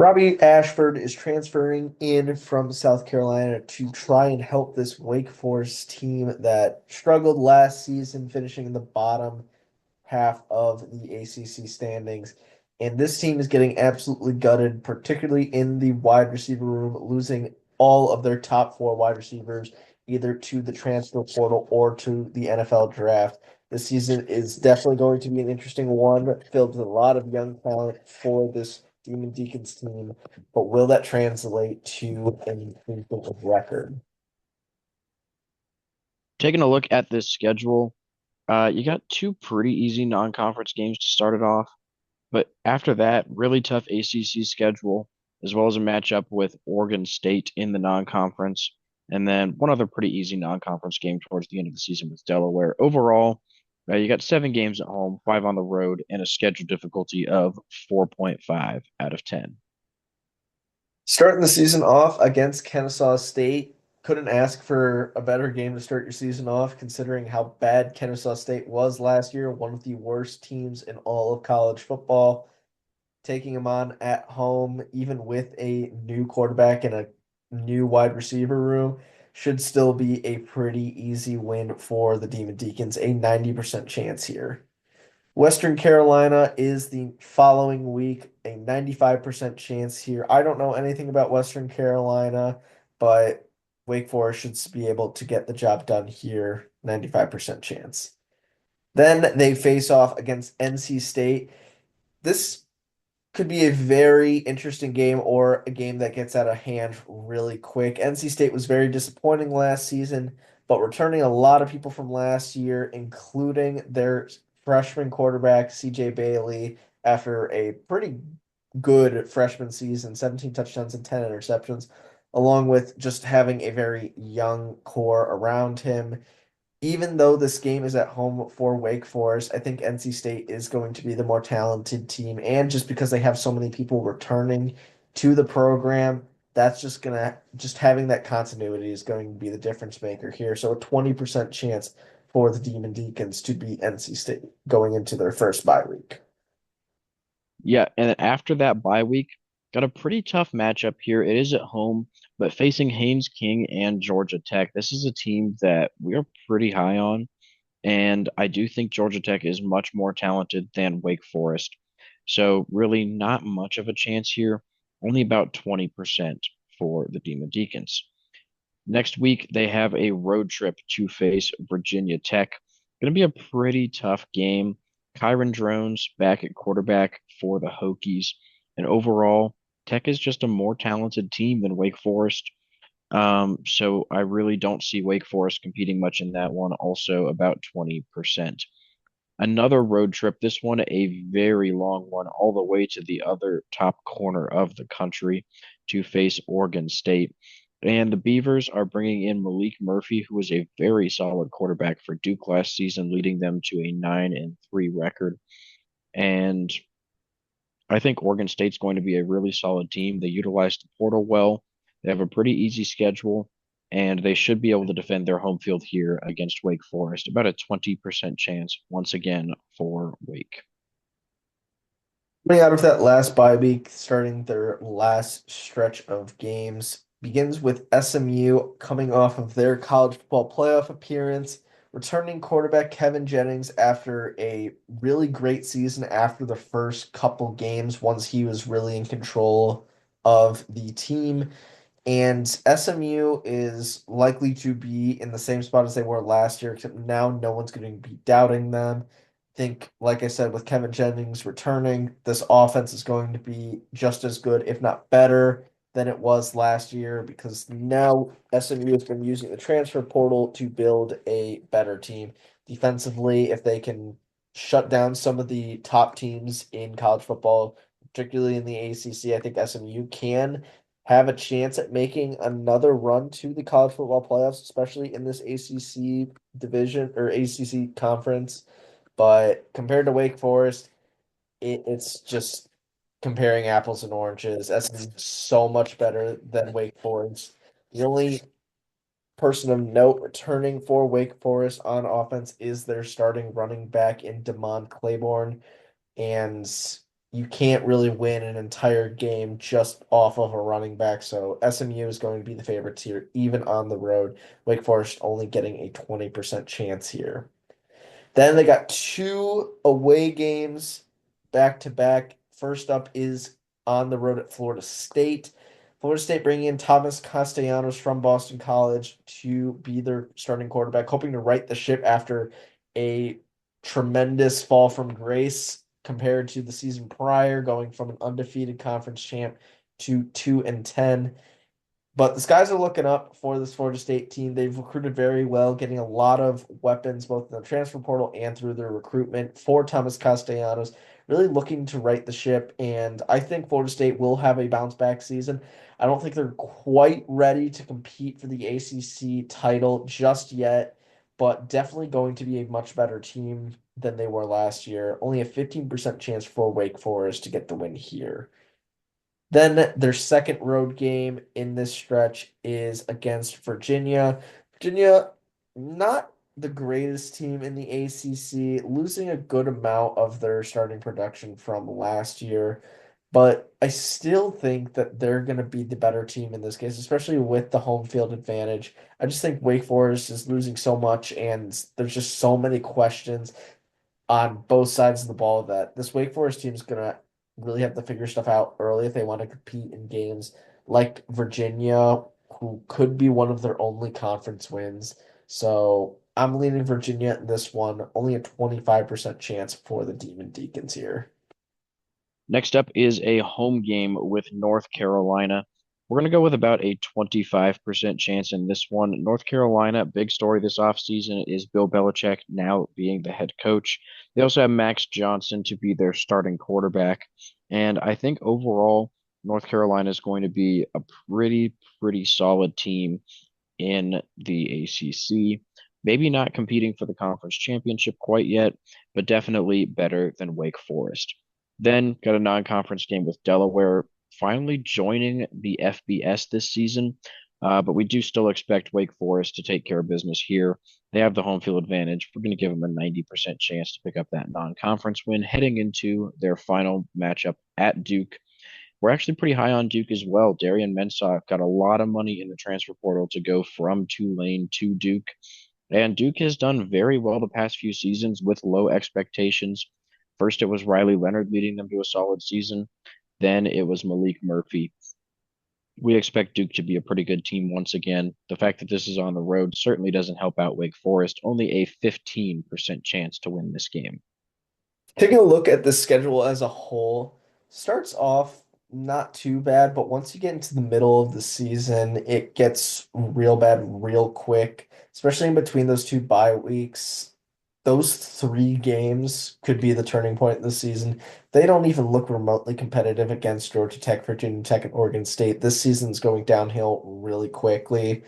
Robbie Ashford is transferring in from South Carolina to try and help this Wake Forest team that struggled last season, finishing in the bottom half of the ACC standings. And this team is getting absolutely gutted, particularly in the wide receiver room, losing all of their top four wide receivers either to the transfer portal or to the NFL draft. This season is definitely going to be an interesting one, filled with a lot of young talent for this Demon Deacons team. But will that translate to an improvement of record? Taking a look at this schedule, you got two pretty easy non-conference games to start it off, but after that, really tough ACC schedule, as well as a matchup with Oregon State in the non-conference, and then one other pretty easy non-conference game towards the end of the season with Delaware. Overall, you got seven games at home, five on the road, and a schedule difficulty of 4.5 out of 10. Starting the season off against Kennesaw State, couldn't ask for a better game to start your season off, considering how bad Kennesaw State was last year, one of the worst teams in all of college football. Taking them on at home, even with a new quarterback and a new wide receiver room, should still be a pretty easy win for the Demon Deacons, a 90% chance here. Western Carolina is the following week, a 95% chance here. I don't know anything about Western Carolina, but Wake Forest should be able to get the job done here, 95% chance. Then they face off against NC State. This could be a very interesting game or a game that gets out of hand really quick. NC State was very disappointing last season, but returning a lot of people from last year, including their freshman quarterback, CJ Bailey, after a pretty good freshman season, 17 touchdowns and 10 interceptions, along with just having a very young core around him. Even though this game is at home for Wake Forest, I think NC State is going to be the more talented team. And just because they have so many people returning to the program, that's just having that continuity is going to be the difference maker here. So a 20% chance for the Demon Deacons to beat NC State going into their first bye week. Yeah, and then after that bye week, got a pretty tough matchup here. It is at home, but facing Haynes King and Georgia Tech. This is a team that we are pretty high on, and I do think Georgia Tech is much more talented than Wake Forest. So really not much of a chance here, only about 20% for the Demon Deacons. Next week, they have a road trip to face Virginia Tech. Going to be a pretty tough game. Kyron Drones back at quarterback for the Hokies. And overall, Tech is just a more talented team than Wake Forest. So I really don't see Wake Forest competing much in that one, also about 20%. Another road trip, this one a very long one, all the way to the other top corner of the country to face Oregon State. And the Beavers are bringing in Malik Murphy, who was a very solid quarterback for Duke last season, leading them to a 9-3 record. And I think Oregon State's going to be a really solid team. They utilize the portal well. They have a pretty easy schedule, and they should be able to defend their home field here against Wake Forest. About a 20% chance once again for Wake. Coming out of that last bye week, starting their last stretch of games, begins with SMU coming off of their college football playoff appearance, returning quarterback Kevin Jennings after a really great season after the first couple games, once he was really in control of the team. And SMU is likely to be in the same spot as they were last year, except now no one's going to be doubting them. I think, like I said, with Kevin Jennings returning, this offense is going to be just as good, if not better, than it was last year because now SMU has been using the transfer portal to build a better team defensively. If they can shut down some of the top teams in college football, particularly in the ACC, I think SMU can have a chance at making another run to the college football playoffs, especially in this ACC division or ACC conference. But compared to Wake Forest, it's just comparing apples and oranges. SMU is so much better than Wake Forest. The only person of note returning for Wake Forest on offense is their starting running back in Demond Claiborne. And you can't really win an entire game just off of a running back. So SMU is going to be the favorites here, even on the road. Wake Forest only getting a 20% chance here. Then they got two away games back to back. First up is on the road at Florida State. Florida State bringing in Thomas Castellanos from Boston College to be their starting quarterback, hoping to right the ship after a tremendous fall from grace compared to the season prior, going from an undefeated conference champ to 2-10. But the skies are looking up for this Florida State team. They've recruited very well, getting a lot of weapons both in the transfer portal and through their recruitment for Thomas Castellanos, really looking to right the ship. And I think Florida State will have a bounce back season. I don't think they're quite ready to compete for the ACC title just yet, but definitely going to be a much better team than they were last year. Only a 15% chance for Wake Forest to get the win here. Then their second road game in this stretch is against Virginia. Virginia, not the greatest team in the ACC, losing a good amount of their starting production from last year. But I still think that they're going to be the better team in this case, especially with the home field advantage. I just think Wake Forest is losing so much, and there's just so many questions on both sides of the ball that this Wake Forest team is gonna really have to figure stuff out early if they want to compete in games like Virginia, who could be one of their only conference wins. So I'm leaning Virginia in this one. Only a 25% chance for the Demon Deacons here. Next up is a home game with North Carolina. We're going to go with about a 25% chance in this one. North Carolina, big story this offseason is Bill Belichick now being the head coach. They also have Max Johnson to be their starting quarterback. And I think overall, North Carolina is going to be a pretty solid team in the ACC. Maybe not competing for the conference championship quite yet, but definitely better than Wake Forest. Then got a non-conference game with Delaware, finally joining the FBS this season. But we do still expect Wake Forest to take care of business here. They have the home field advantage. We're going to give them a 90% chance to pick up that non-conference win heading into their final matchup at Duke. We're actually pretty high on Duke as well. Darian Mensah got a lot of money in the transfer portal to go from Tulane to Duke. And Duke has done very well the past few seasons with low expectations. First, it was Riley Leonard leading them to a solid season. Then it was Malik Murphy. We expect Duke to be a pretty good team once again. The fact that this is on the road certainly doesn't help out Wake Forest. Only a 15% chance to win this game. Taking a look at the schedule as a whole, starts off not too bad, but once you get into the middle of the season, it gets real bad real quick, especially in between those two bye weeks. Those three games could be the turning point in the season. They don't even look remotely competitive against Georgia Tech, Virginia Tech, and Oregon State. This season's going downhill really quickly.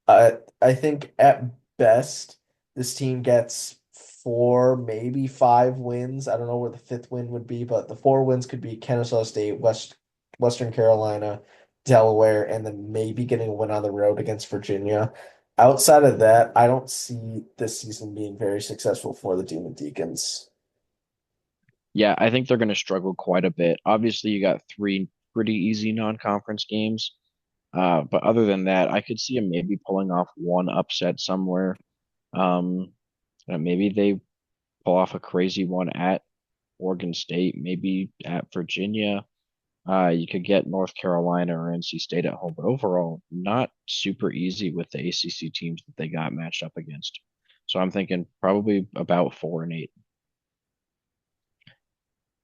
I think at best, this team gets four, maybe five wins. I don't know where the fifth win would be, but the four wins could be Kennesaw State, Western Carolina, Delaware, and then maybe getting a win on the road against Virginia. Outside of that, I don't see this season being very successful for the Demon Deacons. Yeah, I think they're going to struggle quite a bit. Obviously, you got three pretty easy non-conference games. But other than that, I could see them maybe pulling off one upset somewhere. Um, maybe they pull off a crazy one at Oregon State, maybe at Virginia. You could get North Carolina or NC State at home, but overall, not super easy with the ACC teams that they got matched up against. So I'm thinking probably about 4-8.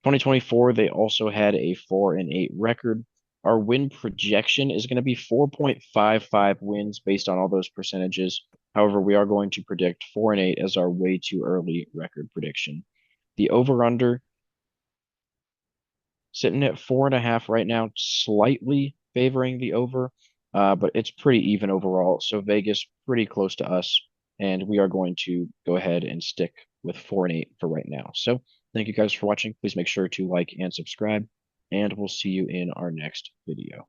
2024, they also had a 4-8 record. Our win projection is going to be 4.55 wins based on all those percentages. However, we are going to predict 4-8 as our way too early record prediction. The over/under sitting at 4.5 right now, slightly favoring the over, but it's pretty even overall. So Vegas pretty close to us, and we are going to go ahead and stick with 4-8 for right now. So thank you guys for watching. Please make sure to like and subscribe, and we'll see you in our next video.